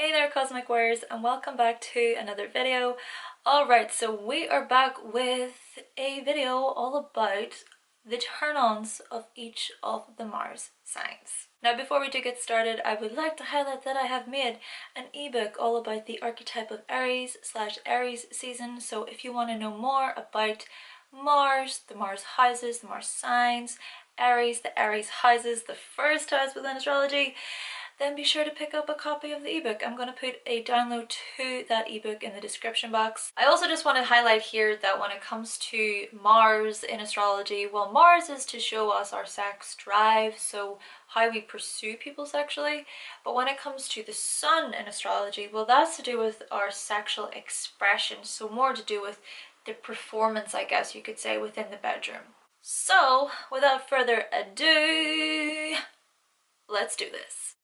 Hey there Cosmic Warriors and welcome back to another video. Alright, so we are back with a video all about the turn-ons of each of the Mars signs. Now before we do get started, I would like to highlight that I have made an ebook all about the archetype of Aries/Aries season, so if you want to know more about Mars, the Mars houses, the Mars signs, Aries, the Aries houses, the first house within astrology, then be sure to pick up a copy of the ebook. I'm going to put a download to that ebook in the description box. I also just want to highlight here that when it comes to Mars in astrology, well, Mars is to show us our sex drive, so how we pursue people sexually. But when it comes to the sun in astrology, well, that's to do with our sexual expression, so more to do with the performance, I guess you could say, within the bedroom. So, without further ado, let's do this.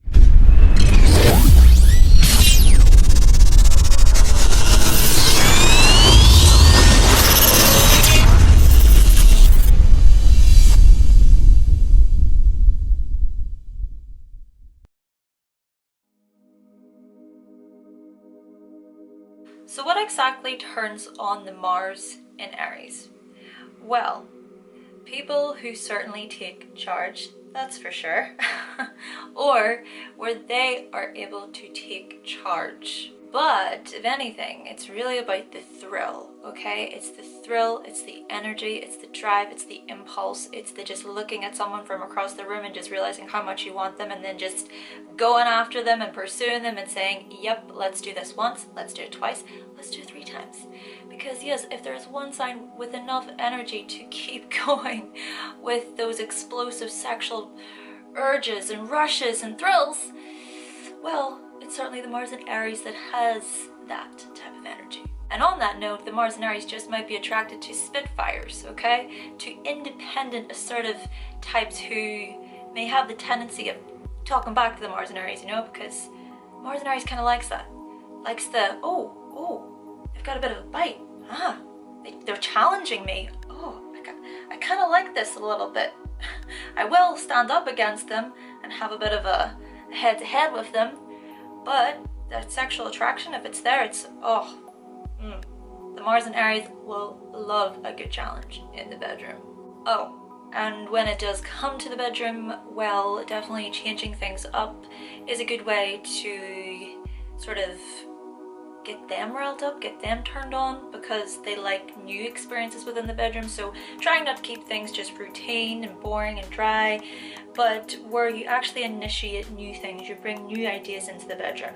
So what exactly turns on the Mars in Aries? Well, people who certainly take charge, that's for sure, or where they are able to take charge. But if anything, it's really about the thrill, okay? It's the thrill, it's the energy, it's the drive, it's the impulse, it's the just looking at someone from across the room and just realizing how much you want them and then just going after them and pursuing them and saying, yep, let's do this once, let's do it twice, let's do it 3 times. Because yes, if there's one sign with enough energy to keep going with those explosive sexual urges and rushes and thrills, well, it's certainly the Mars in Aries that has that type of energy. And on that note, the Mars in Aries just might be attracted to Spitfires, okay? To independent, assertive types who may have the tendency of talking back to the Mars in Aries, you know, because Mars in Aries kind of likes that. Likes the, oh, they've got a bit of a bite. They're challenging me. Oh, I kind of like this a little bit. I will stand up against them and have a bit of a head-to-head with them, but that sexual attraction, if it's there, it's, the Mars in Aries will love a good challenge in the bedroom. Oh, and when it does come to the bedroom, well, definitely changing things up is a good way to sort of get them riled up, get them turned on, because they like new experiences within the bedroom. So trying not to keep things just routine and boring and dry, but where you actually initiate new things, you bring new ideas into the bedroom.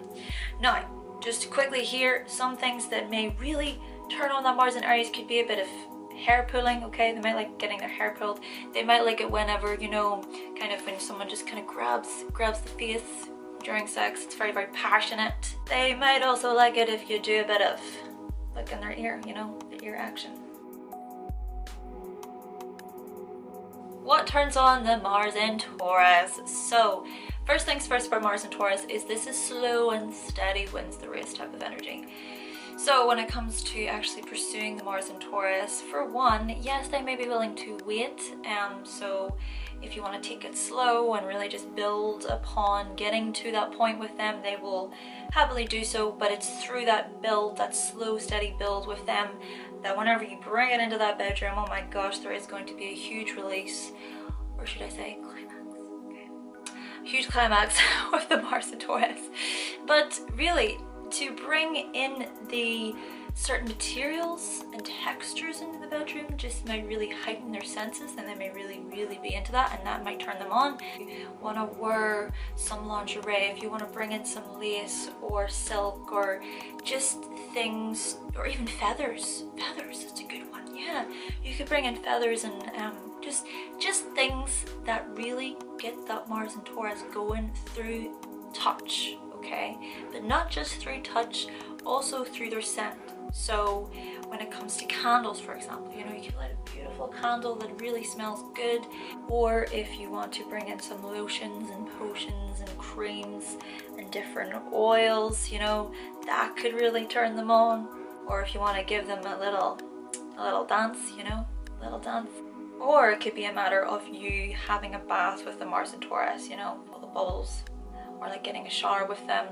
Now, just quickly here, some things that may really turn on that Mars in Aries could be a bit of hair pulling, okay? They might like getting their hair pulled. They might like it whenever, you know, kind of when someone just kind of grabs the face during sex. It's very, very passionate. They might also like it if you do a bit of look in their ear, you know, the ear action. What turns on the Mars in Taurus? So first things first about Mars in Taurus is this is slow and steady wins the race type of energy. So when it comes to actually pursuing the Mars in Taurus, for one, yes, they may be willing to wait. So if you want to take it slow and really just build upon getting to that point with them, they will happily do so. But it's through that build, that slow, steady build with them, that whenever you bring it into that bedroom, oh my gosh, there is going to be a huge release, or should I say climax? Okay. Huge climax with the Mars in Taurus. But really, to bring in the certain materials and textures into the bedroom just might really heighten their senses, and they may really be into that, and that might turn them on. If you want to wear some lingerie, if you want to bring in some lace or silk or just things, or even feathers, that's a good one. Yeah, you could bring in feathers and just things that really get that Mars and Taurus going through touch, okay? But not just through touch, also through their scent. So when it comes to candles, for example, you know, you can light a beautiful candle that really smells good, or if you want to bring in some lotions and potions and creams and different oils, you know, that could really turn them on. Or if you want to give them a little dance, you know, a little dance. Or it could be a matter of you having a bath with the Mars and Taurus, you know, all the bubbles, or like getting a shower with them.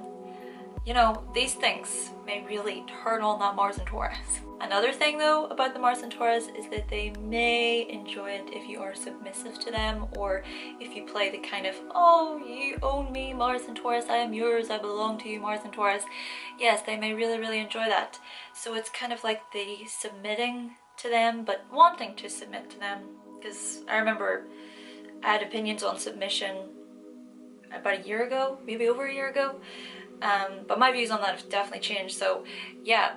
you know, these things may really turn on that Mars and Taurus. Another thing though about the Mars and Taurus is that they may enjoy it if you are submissive to them, or if you play the kind of, oh, you own me, Mars and Taurus, I am yours, I belong to you, Mars and Taurus. Yes, they may really enjoy that. So it's kind of like the submitting to them, but wanting to submit to them. Because I remember I had opinions on submission about a year ago, maybe over a year ago. But my views on that have definitely changed. So yeah,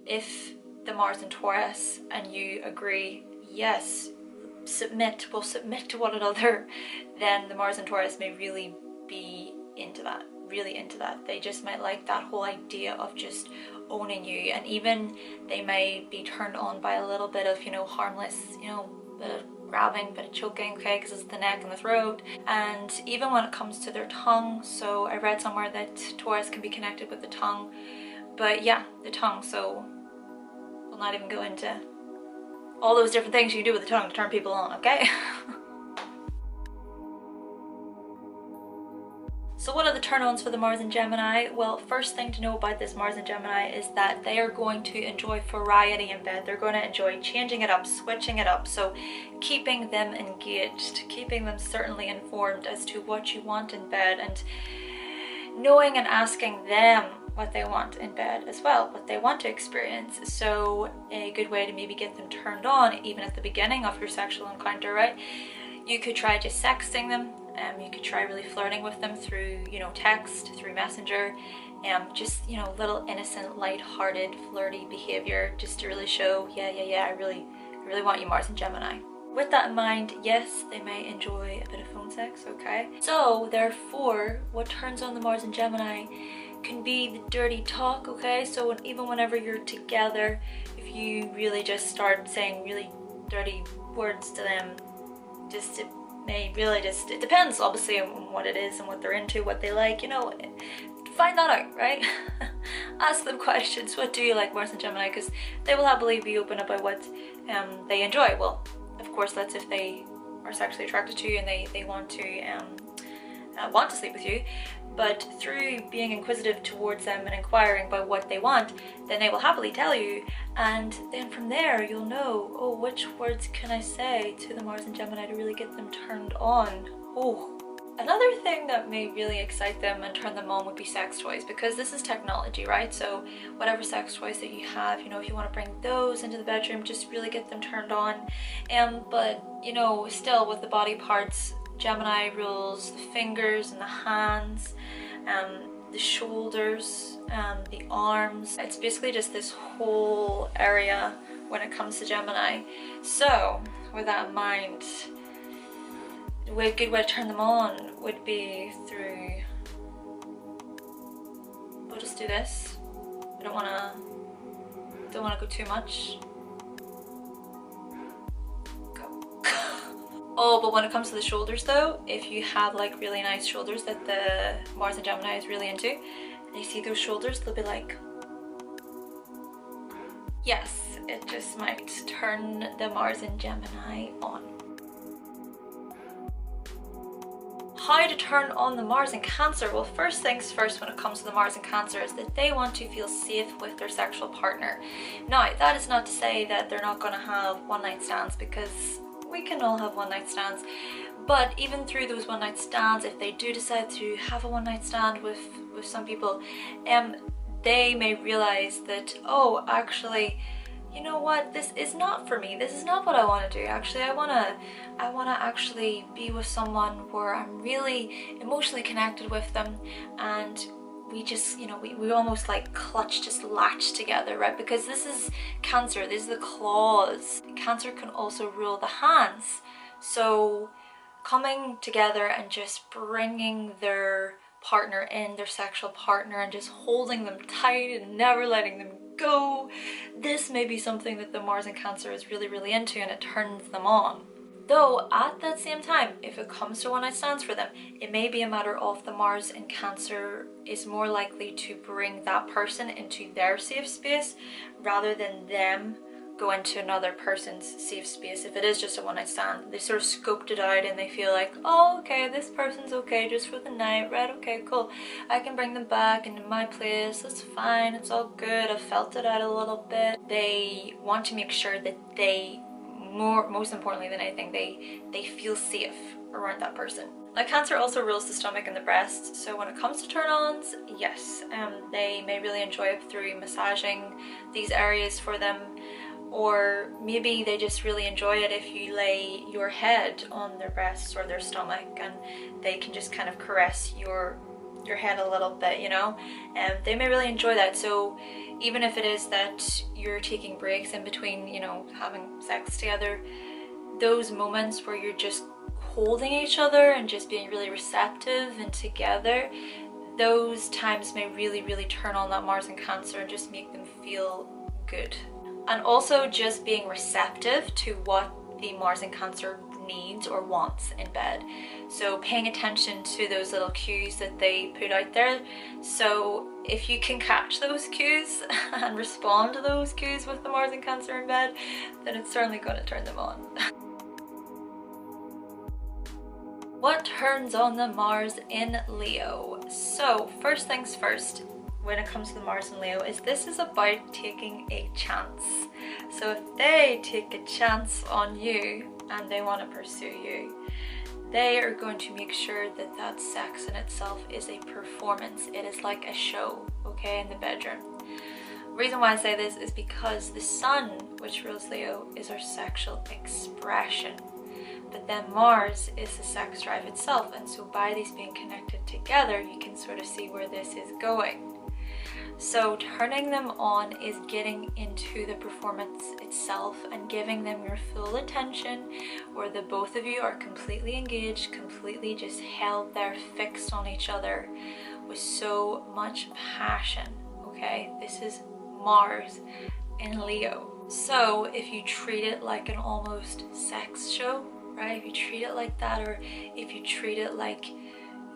if the Mars and Taurus and you agree, yes, we'll submit to one another, then the Mars and Taurus may really be into that, really into that. They just might like that whole idea of just owning you, and even they may be turned on by a little bit of, you know, harmless, you know, bit of grabbing, bit of choking, okay, because it's the neck and the throat. And even when it comes to their tongue, so I read somewhere that Taurus can be connected with the tongue, but yeah, the tongue. So we'll not even go into all those different things you can do with the tongue to turn people on, okay? So what are the turn-ons for the Mars and Gemini? Well, first thing to know about this Mars and Gemini is that they are going to enjoy variety in bed. They're going to enjoy changing it up, switching it up. So keeping them engaged, keeping them certainly informed as to what you want in bed, and knowing and asking them what they want in bed as well, what they want to experience. So a good way to maybe get them turned on, even at the beginning of your sexual encounter, right? You could try just sexting them. You could try really flirting with them through, you know, text, through Messenger, just, you know, little innocent, light-hearted, flirty behavior, just to really show, yeah, I really want you, Mars and Gemini. With that in mind, yes, they may enjoy a bit of phone sex, okay? So therefore, what turns on the Mars and Gemini can be the dirty talk, okay? So even whenever you're together, if you really just start saying really dirty words to them, just it may really just, it depends obviously on what it is and what they're into, what they like, you know, find that out, right? Ask them questions. What do you like, Mars and Gemini? Because they will happily be open about what they enjoy. Well, of course, that's if they are sexually attracted to you and they want to sleep with you. But through being inquisitive towards them and inquiring about what they want, then they will happily tell you, and then from there you'll know, oh, which words can I say to the Mars and Gemini to really get them turned on. Oh. Another thing that may really excite them and turn them on would be sex toys, because this is technology, right? So whatever sex toys that you have, you know, if you want to bring those into the bedroom, just really get them turned on. But, you know, still with the body parts, Gemini rules the fingers and the hands, the shoulders, the arms. It's basically just this whole area when it comes to Gemini. So with that in mind, a good way to turn them on would be through, we'll just do this. I don't want to go too much. Oh, but when it comes to the shoulders though, if you have like really nice shoulders that the Mars and Gemini is really into, and you see those shoulders, they'll be like, yes, it just might turn the Mars and Gemini on. How to turn on the Mars in Cancer? Well, first things first when it comes to the Mars in Cancer is that they want to feel safe with their sexual partner. Now, that is not to say that they're not going to have one-night stands, because we can all have one-night stands, but even through those one-night stands, if they do decide to have a one-night stand with some people, they may realize that, oh, actually, you know what, this is not for me, this is not what I want to do. Actually, I want to actually be with someone where I'm really emotionally connected with them, and we just, you know, we almost like just latch together, right? Because this is Cancer, this is the claws. Cancer can also rule the hands. So coming together and just bringing their partner in, their sexual partner, and just holding them tight and never letting them go, this may be something that the Mars in Cancer is really into, and it turns them on. Though at that same time, if it comes to one-night stands for them, it may be a matter of the Mars in Cancer is more likely to bring that person into their safe space rather than them go into another person's safe space. If it is just a one-night stand, they sort of scoped it out and they feel like, oh, okay, this person's okay just for the night, right? Okay, cool. I can bring them back into my place. It's fine. It's all good. I've felt it out a little bit. They want to make sure that they, most importantly than anything, they feel safe around that person. Now, Cancer also rules the stomach and the breast, so when it comes to turn-ons, yes, they may really enjoy it through massaging these areas for them, or maybe they just really enjoy it if you lay your head on their breasts or their stomach and they can just kind of caress your head a little bit, you know, and they may really enjoy that. So even if it is that you're taking breaks in between, you know, having sex together, those moments where you're just holding each other and just being really receptive and together, those times may really turn on that Mars in Cancer and just make them feel good. And also just being receptive to what the Mars in Cancer needs or wants in bed. So paying attention to those little cues that they put out there. So if you can catch those cues and respond to those cues with the Mars in Cancer in bed, then it's certainly going to turn them on. What turns on the Mars in Leo? So first things first, when it comes to the Mars in Leo, is this is about taking a chance. So if they take a chance on you and they want to pursue you, they are going to make sure that that sex in itself is a performance. It is like a show, okay, in the bedroom. The reason why I say this is because the Sun, which rules Leo, is our sexual expression. But then Mars is the sex drive itself, and so by these being connected together, you can sort of see where this is going. So turning them on is getting into the performance itself and giving them your full attention, where the both of you are completely engaged, completely just held there, fixed on each other with so much passion, okay? This is Mars in Leo. So if you treat it like an almost sex show, right? If you treat it like that, or if you treat it like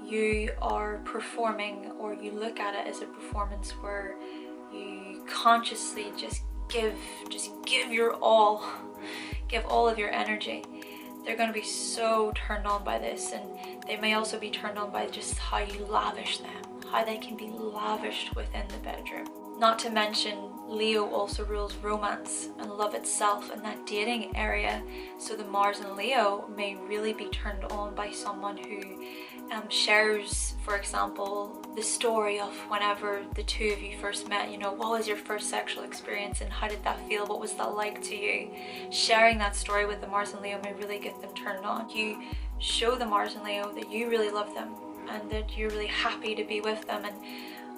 you are performing, or you look at it as a performance where you consciously just give your all, give all of your energy, they're going to be so turned on by this. And they may also be turned on by just how you lavish them, how they can be lavished within the bedroom. Not to mention, Leo also rules romance and love itself and that dating area. So the Mars in Leo may really be turned on by someone who shares, for example, the story of whenever the two of you first met. You know, what was your first sexual experience and how did that feel? What was that like to you? Sharing that story with the Mars in Leo may really get them turned on. You show the Mars in Leo that you really love them and that you're really happy to be with them, and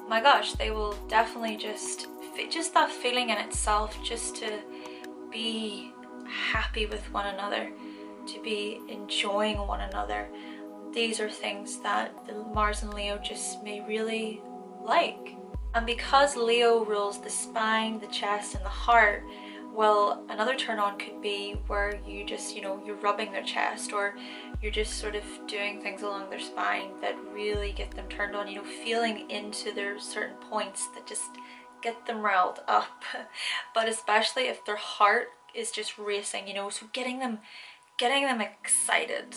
my gosh, they will definitely just that feeling in itself, just to be happy with one another, to be enjoying one another. These are things that the Mars and Leo just may really like. And because Leo rules the spine, the chest and the heart, well, another turn on could be where you just, you know, you're rubbing their chest, or you're just sort of doing things along their spine that really get them turned on, you know, feeling into their certain points that just get them riled up. But especially if their heart is just racing, you know, so getting them excited.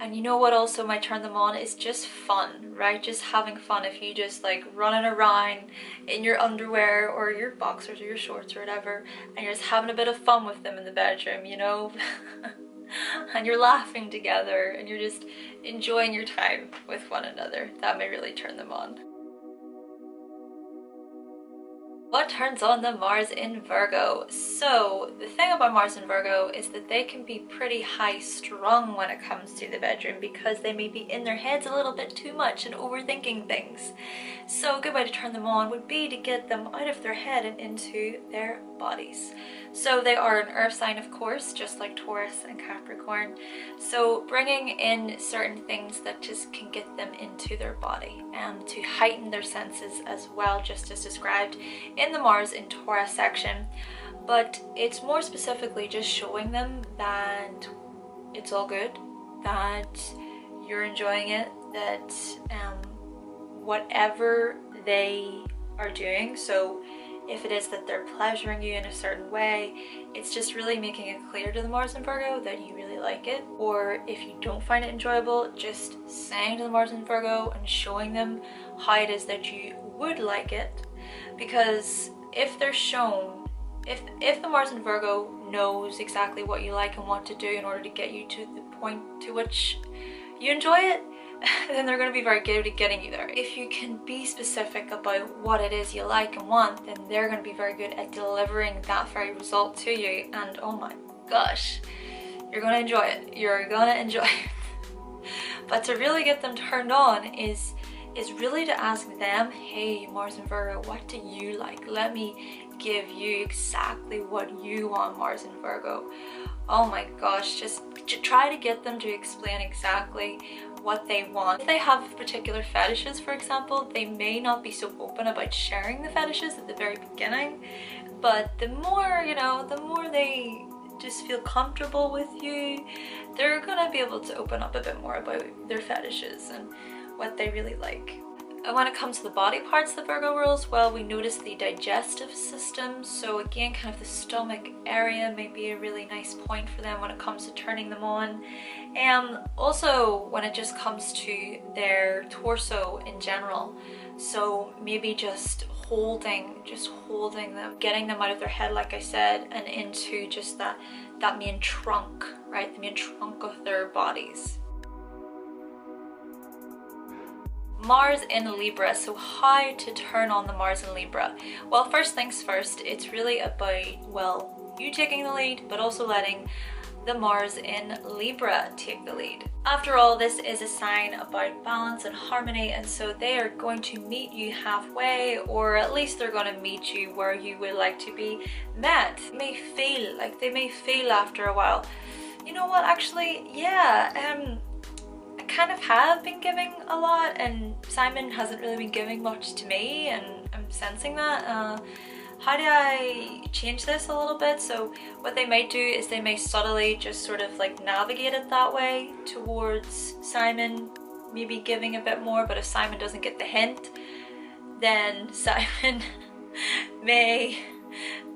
And you know what also might turn them on is just fun, right? Just having fun. If you just like running around in your underwear or your boxers or your shorts or whatever, and you're just having a bit of fun with them in the bedroom, you know, and you're laughing together and you're just enjoying your time with one another, that may really turn them on. What turns on the Mars in Virgo? So the thing about Mars in Virgo is that they can be pretty high strung when it comes to the bedroom, because they may be in their heads a little bit too much and overthinking things. So a good way to turn them on would be to get them out of their head and into their bodies. So they are an earth sign, of course, just like Taurus and Capricorn. So bringing in certain things that just can get them into their body and to heighten their senses as well, just as described in the Mars in Taurus section. But it's more specifically just showing them that it's all good, that you're enjoying it, that whatever they are doing, so if it is that they're pleasuring you in a certain way, it's just really making it clear to the Mars in Virgo that you really like it. Or if you don't find it enjoyable, just saying to the Mars in Virgo and showing them how it is that you would like it. Because if they're shown, if the Mars in Virgo knows exactly what you like and want to do in order to get you to the point to which you enjoy it, then they're going to be very good at getting you there. If you can be specific about what it is you like and want, then they're going to be very good at delivering that very result to you, and oh my gosh, you're going to enjoy it. You're going to enjoy it. But to really get them turned on is really to ask them, hey Mars and Virgo, what do you like? Let me give you exactly what you want, Mars and Virgo. Oh my gosh, just try to get them to explain exactly what they want. If they have particular fetishes, for example, they may not be so open about sharing the fetishes at the very beginning, but the more, you know, the more they just feel comfortable with you, they're gonna be able to open up a bit more about their fetishes and what they really like. And when it comes to the body parts the Virgo rules, well, we notice the digestive system. So again, kind of the stomach area may be a really nice point for them when it comes to turning them on. And also when it just comes to their torso in general. So maybe just holding them, getting them out of their head, like I said, and into just that main trunk, right? The main trunk of their bodies. Mars in Libra. So how to turn on the Mars in Libra? Well, first things first, it's really about, well, you taking the lead, but also letting the Mars in Libra take the lead. After all, this is a sign about balance and harmony, and so they are going to meet you halfway, or at least they're going to meet you where you would like to be met. They may feel after a while, you know what, actually, yeah, I kind of have been giving a lot and Simon hasn't really been giving much to me, and I'm sensing that. How do I change this a little bit? So what they might do is they may subtly just sort of like navigate it that way towards Simon maybe giving a bit more, but if Simon doesn't get the hint, then Simon may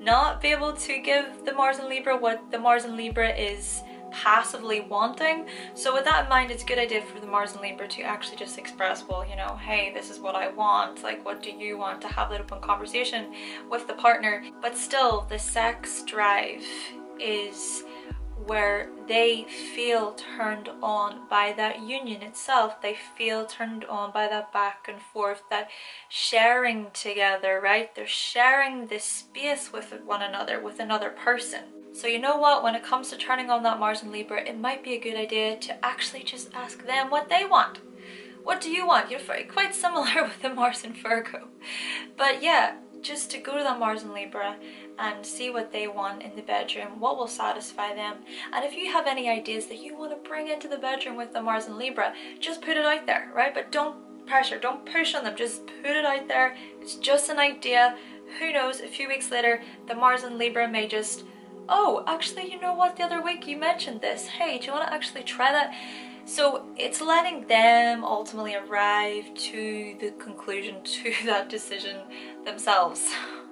not be able to give the Mars in Libra what the Mars in Libra is passively wanting. So with that in mind, it's a good idea for the Mars and Libra to actually just express, well, you know, hey, this is what I want, like, what do you want, to have that open conversation with the partner. But still, the sex drive is where they feel turned on by that union itself. They feel turned on by that back and forth, that sharing together, right? They're sharing this space with one another, with another person. So you know what, when it comes to turning on that Mars in Libra, it might be a good idea to actually just ask them what they want. What do you want? You're quite similar with the Mars in Virgo. But yeah, just to go to that Mars in Libra and see what they want in the bedroom, what will satisfy them. And if you have any ideas that you want to bring into the bedroom with the Mars in Libra, just put it out there, right? But don't pressure, don't push on them, just put it out there. It's just an idea. Who knows, a few weeks later, the Mars in Libra may just, oh, actually, you know what, the other week you mentioned this. Hey, do you want to actually try that? So it's letting them ultimately arrive to the conclusion, to that decision themselves.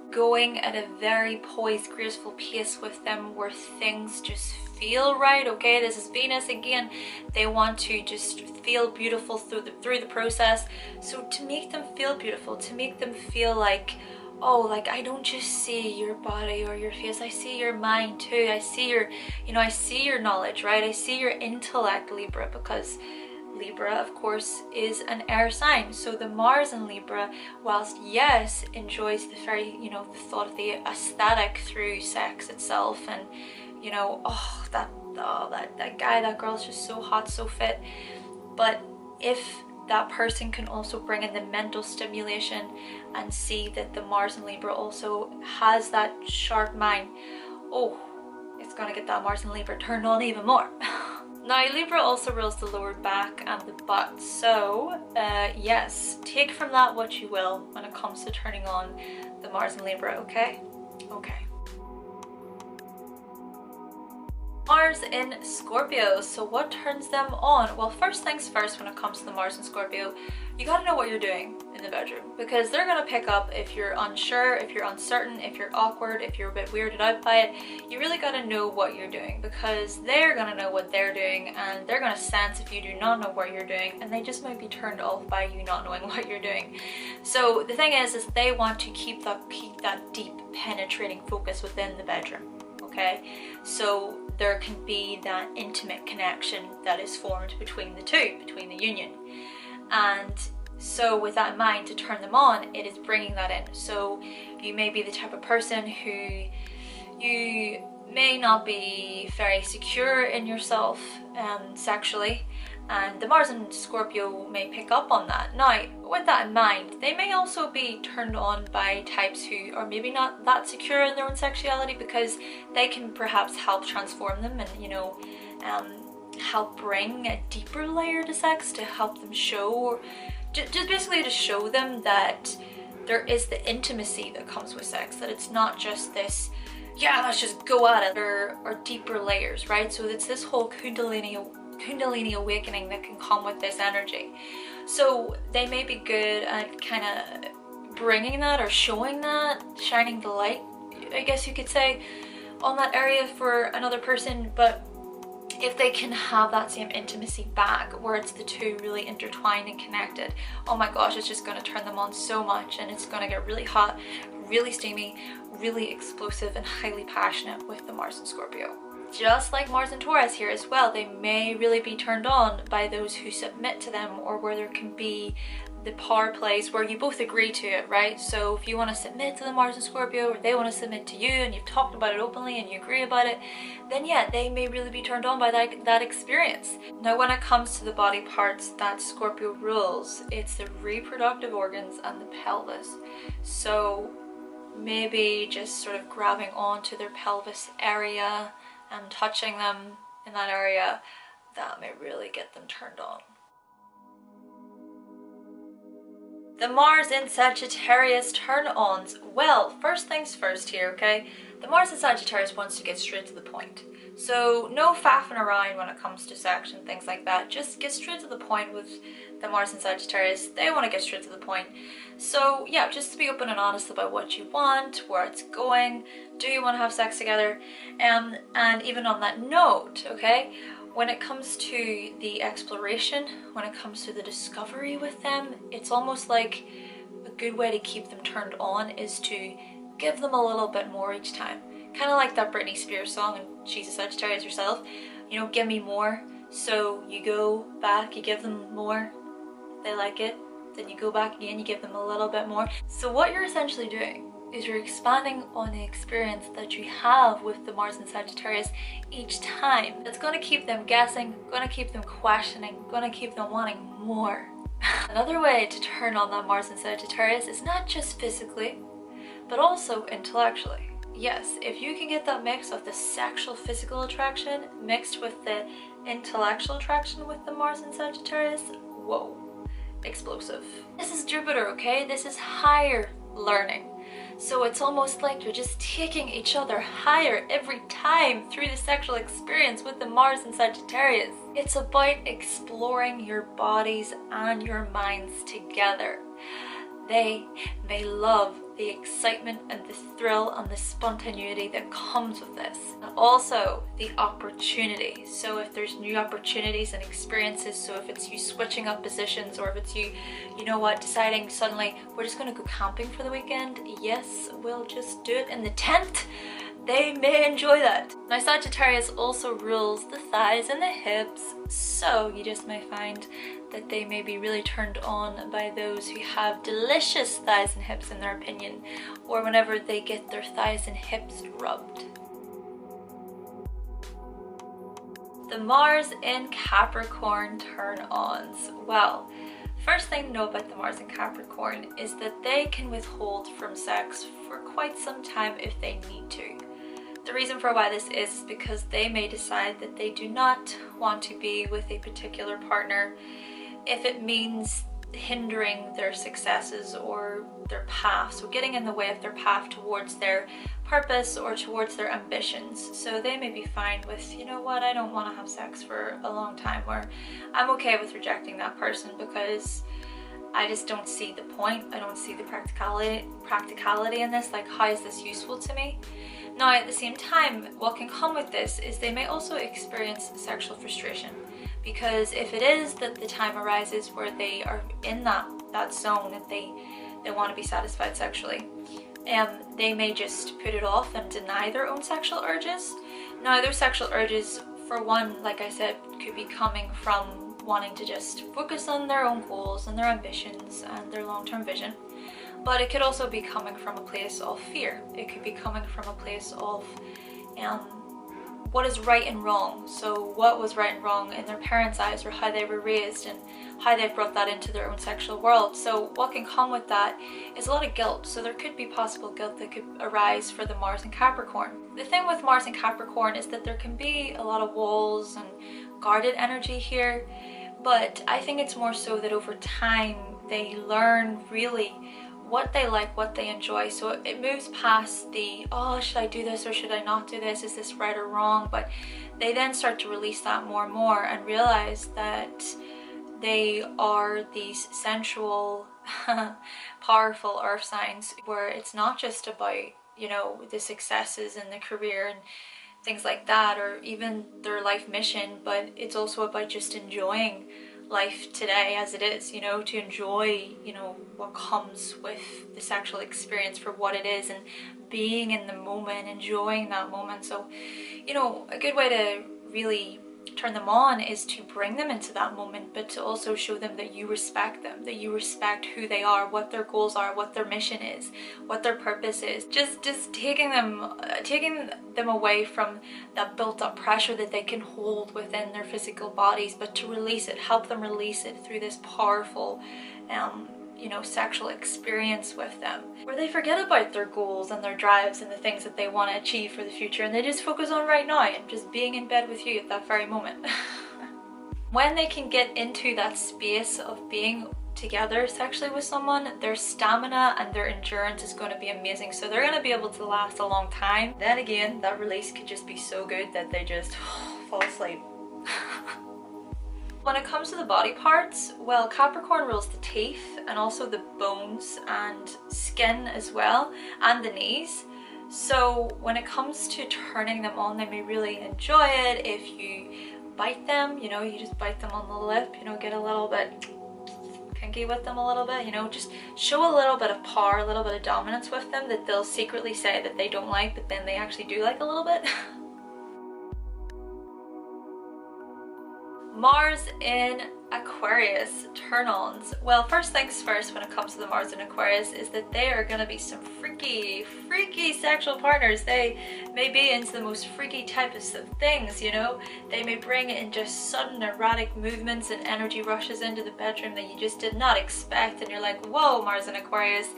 Going at a very poised, graceful pace with them where things just feel right. Okay, this is Venus again. They want to just feel beautiful through the process. So to make them feel beautiful, to make them feel like, oh, like, I don't just see your body or your face, I see your mind too. I see your, you know, I see your knowledge, right? I see your intellect, Libra, because Libra, of course, is an air sign. So the Mars in Libra, whilst yes, enjoys the very, you know, the thought of the aesthetic through sex itself, and, you know, oh, that guy, that girl's just so hot, so fit. But if that person can also bring in the mental stimulation and see that the Mars in Libra also has that sharp mind, oh, it's gonna get that Mars in Libra turned on even more. Now, Libra also rules the lower back and the butt, so yes, take from that what you will when it comes to turning on the Mars in Libra, okay? Okay. Mars in Scorpio. So what turns them on? Well, first things first, when it comes to the Mars in Scorpio, you gotta know what you're doing in the bedroom, because they're gonna pick up if you're unsure, if you're uncertain, if you're awkward, if you're a bit weirded out by it. You really gotta know what you're doing, because they're gonna know what they're doing, and they're gonna sense if you do not know what you're doing, and they just might be turned off by you not knowing what you're doing. So the thing is they want to keep that deep penetrating focus within the bedroom. Okay, so there can be that intimate connection that is formed between the two, between the union. And so with that in mind, to turn them on, it is bringing that in. So you may be the type of person who you may not be very secure in yourself sexually, and the Mars and Scorpio may pick up on that. Now, with that in mind, they may also be turned on by types who are maybe not that secure in their own sexuality, because they can perhaps help transform them and, you know, help bring a deeper layer to sex to help them show, or just basically to show them that there is the intimacy that comes with sex, that it's not just this, yeah, let's just go at it, or deeper layers, right? So it's this whole Kundalini awakening that can come with this energy. So they may be good at kind of bringing that, or showing that, shining the light, I guess you could say, on that area for another person. But if they can have that same intimacy back, where it's the two really intertwined and connected, oh my gosh, it's just going to turn them on so much, and it's going to get really hot, really steamy, really explosive, and highly passionate with the Mars and Scorpio. Just like Mars and Taurus here as well, they may really be turned on by those who submit to them, or where there can be the power plays where you both agree to it, right? So if you want to submit to the Mars and Scorpio, or they want to submit to you, and you've talked about it openly and you agree about it, then yeah, they may really be turned on by that experience. Now, when it comes to the body parts that Scorpio rules, it's the reproductive organs and the pelvis. So maybe just sort of grabbing onto their pelvis area and touching them in that area, that may really get them turned on. The Mars in Sagittarius turn-ons. Well, first things first here, okay? The Mars in Sagittarius wants to get straight to the point. So no faffing around when it comes to sex and things like that. Just get straight to the point with the Mars in Sagittarius. They want to get straight to the point. So yeah, just to be open and honest about what you want, where it's going, do you want to have sex together? And even on that note, okay, when it comes to the exploration, when it comes to the discovery with them, it's almost like a good way to keep them turned on is to give them a little bit more each time. Kind of like that Britney Spears song, and she's a Sagittarius herself, you know, give me more. So you go back, you give them more, they like it, then you go back again, you give them a little bit more. So what you're essentially doing is you're expanding on the experience that you have with the Mars and Sagittarius each time. It's going to keep them guessing, going to keep them questioning, going to keep them wanting more. Another way to turn on that Mars and Sagittarius is not just physically, but also intellectually. Yes, if you can get that mix of the sexual physical attraction mixed with the intellectual attraction with the Mars and Sagittarius, whoa, explosive. This is Jupiter, okay? This is higher learning. So it's almost like you're just taking each other higher every time through the sexual experience with the Mars and Sagittarius. It's about exploring your bodies and your minds together. They may love the excitement and the thrill and the spontaneity that comes with this. And also the opportunity. So if there's new opportunities and experiences, so if it's you switching up positions, or if it's you know what, deciding suddenly we're just going to go camping for the weekend, yes, we'll just do it in the tent, they may enjoy that. Now Sagittarius also rules the thighs and the hips, so you just may find that they may be really turned on by those who have delicious thighs and hips in their opinion, or whenever they get their thighs and hips rubbed. The Mars in Capricorn turn-ons. Well, first thing to know about the Mars in Capricorn is that they can withhold from sex for quite some time if they need to. The reason for why this is because they may decide that they do not want to be with a particular partner if it means hindering their successes or their path, so getting in the way of their path towards their purpose or towards their ambitions. So they may be fine with, you know what, I don't want to have sex for a long time, or I'm okay with rejecting that person because I just don't see the point. I don't see the practicality in this. Like, how is this useful to me? Now, at the same time, what can come with this is they may also experience sexual frustration, because if it is that the time arises where they are in that zone and they want to be satisfied sexually, they may just put it off and deny their own sexual urges. Now, their sexual urges, for one, like I said, could be coming from wanting to just focus on their own goals and their ambitions and their long-term vision. But it could also be coming from a place of fear. It could be coming from a place of what is right and wrong. So what was right and wrong in their parents' eyes, or how they were raised and how they brought that into their own sexual world. So what can come with that is a lot of guilt. So there could be possible guilt that could arise for the Mars and Capricorn. The thing with Mars and Capricorn is that there can be a lot of walls and guarded energy here, but I think it's more so that over time they learn really what they like, what they enjoy. So it moves past the, oh, should I do this or should I not do this? Is this right or wrong? But they then start to release that more and more and realize that they are these sensual, powerful earth signs, where it's not just about, you know, the successes in the career and things like that, or even their life mission, but it's also about just enjoying life today as it is, you know, to enjoy, you know, what comes with the sexual experience for what it is and being in the moment, enjoying that moment. So, you know, a good way to really turn them on is to bring them into that moment, but to also show them that you respect them, that you respect who they are, what their goals are, what their mission is, what their purpose is. Just taking them away from that built up pressure that they can hold within their physical bodies, but to release it, help them release it through this powerful you know, sexual experience with them, where they forget about their goals and their drives and the things that they want to achieve for the future, and they just focus on right now and just being in bed with you at that very moment. When they can get into that space of being together sexually with someone, their stamina and their endurance is going to be amazing. So they're going to be able to last a long time. Then again, that release could just be so good that they just fall asleep. When it comes to the body parts, well, Capricorn rules the teeth and also the bones and skin as well, and the knees. So when it comes to turning them on, they may really enjoy it if you bite them, you know, you just bite them on the lip, you know, get a little bit kinky with them a little bit, you know, just show a little bit of power, a little bit of dominance with them that they'll secretly say that they don't like, but then they actually do like a little bit. Mars in Aquarius turn-ons. Well, first things first when it comes to the Mars in Aquarius is that they are going to be some freaky sexual partners. They may be into the most freaky types of things, you know. They may bring in just sudden erratic movements and energy rushes into the bedroom that you just did not expect, and you're like, whoa, Mars in Aquarius,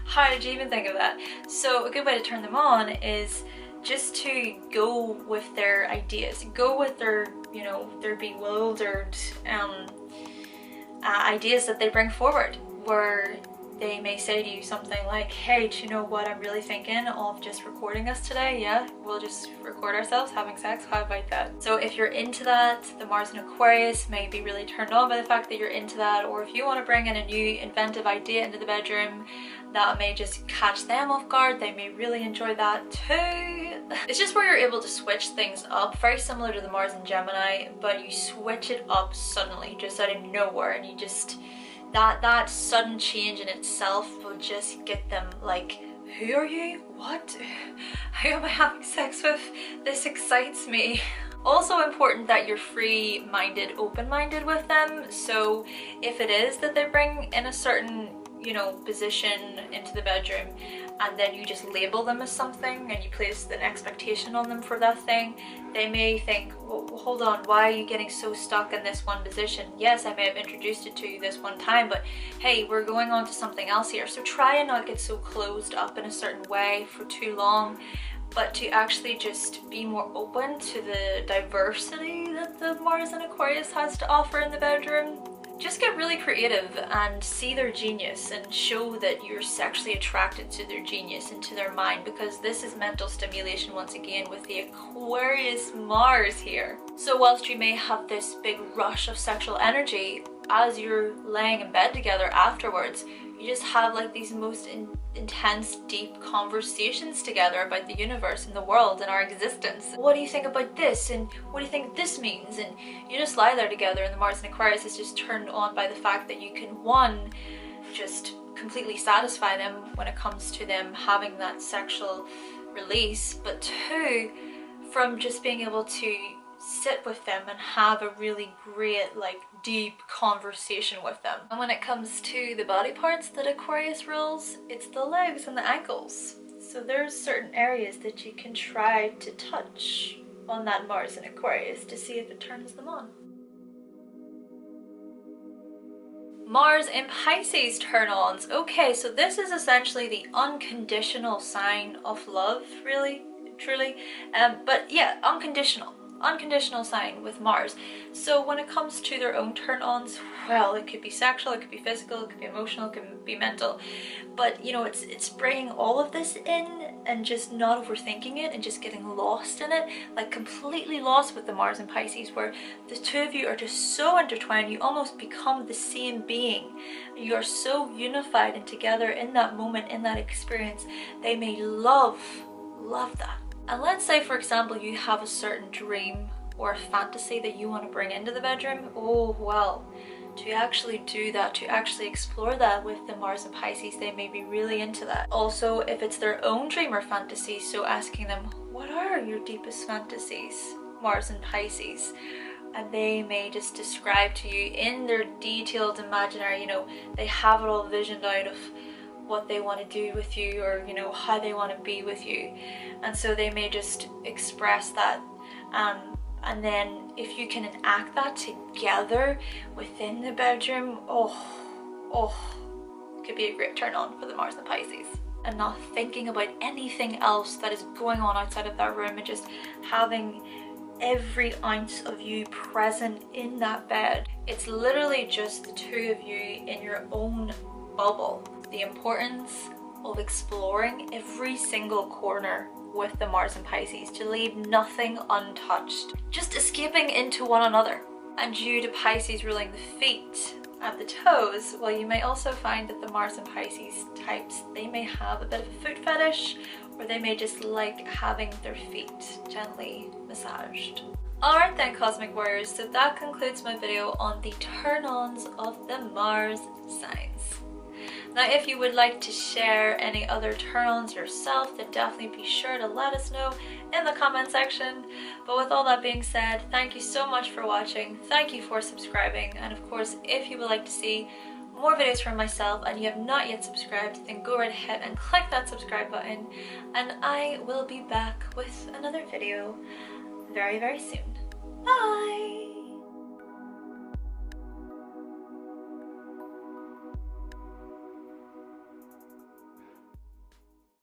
how did you even think of that? So a good way to turn them on is just to go with their ideas, go with their, you know, their bewildered ideas that they bring forward, where they may say to you something like, hey, do you know what, I'm really thinking of just recording us today. Yeah, we'll just record ourselves having sex. How about that? So if you're into that, the Mars in Aquarius may be really turned on by the fact that you're into that, or if you want to bring in a new inventive idea into the bedroom that may just catch them off guard, they may really enjoy that too. It's just where you're able to switch things up, very similar to the Mars in Gemini, but you switch it up suddenly, just out of nowhere, and you just, that sudden change in itself will just get them like, who are you? What? Who am I having sex with? This excites me. Also important that you're free-minded, open-minded with them. So if it is that they bring in a certain, you know, position into the bedroom, and then you just label them as something and you place an expectation on them for that thing, they may think, well, hold on, why are you getting so stuck in this one position? Yes, I may have introduced it to you this one time, but hey, we're going on to something else here. So try and not get so closed up in a certain way for too long, but to actually just be more open to the diversity that the Mars in Aquarius has to offer in the bedroom. Just get really creative and see their genius and show that you're sexually attracted to their genius and to their mind, because this is mental stimulation once again with the Aquarius Mars here. So whilst you may have this big rush of sexual energy, as you're laying in bed together afterwards, you just have like these most intense, deep conversations together about the universe and the world and our existence. What do you think about this? And what do you think this means? And you just lie there together, and the Mars and Aquarius is just turned on by the fact that you can, one, just completely satisfy them when it comes to them having that sexual release, but two, from just being able to sit with them and have a really great, like, deep conversation with them. And when it comes to the body parts that Aquarius rules, it's the legs and the ankles. So there's certain areas that you can try to touch on that Mars in Aquarius to see if it turns them on. Mars in Pisces turn-ons. Okay, so this is essentially the unconditional sign of love, really, truly. But yeah, unconditional sign with Mars. So when it comes to their own turn-ons, well, it could be sexual, it could be physical, it could be emotional, it could be mental. But you know, it's bringing all of this in and just not overthinking it and just getting lost in it, like completely lost with the Mars and Pisces, where the two of you are just so intertwined, you almost become the same being. You are so unified and together in that moment, in that experience. They may love that. And let's say, for example, you have a certain dream or a fantasy that you want to bring into the bedroom. Oh, well, to actually do that, to actually explore that with the Mars and Pisces, they may be really into that. Also, if it's their own dream or fantasy, so asking them, what are your deepest fantasies, Mars and Pisces? And they may just describe to you in their detailed imaginary, you know, they have it all visioned out of what they want to do with you, or you know, how they want to be with you. And so they may just express that, and then if you can enact that together within the bedroom, oh, it could be a great turn on for the Mars and Pisces. And not thinking about anything else that is going on outside of that room, and just having every ounce of you present in that bed. It's literally just the two of you in your own bubble. The importance of exploring every single corner with the Mars and Pisces, to leave nothing untouched, just escaping into one another. And due to Pisces ruling the feet at the toes, well, you may also find that the Mars and Pisces types, they may have a bit of a foot fetish, or they may just like having their feet gently massaged. Alright then, Cosmic Warriors, so that concludes my video on the turn-ons of the Mars signs. Now, if you would like to share any other turn-ons yourself, then definitely be sure to let us know in the comment section. But with all that being said, thank you so much for watching, thank you for subscribing, and of course, if you would like to see more videos from myself and you have not yet subscribed, then go right ahead and click that subscribe button, and I will be back with another video very, very soon. Bye!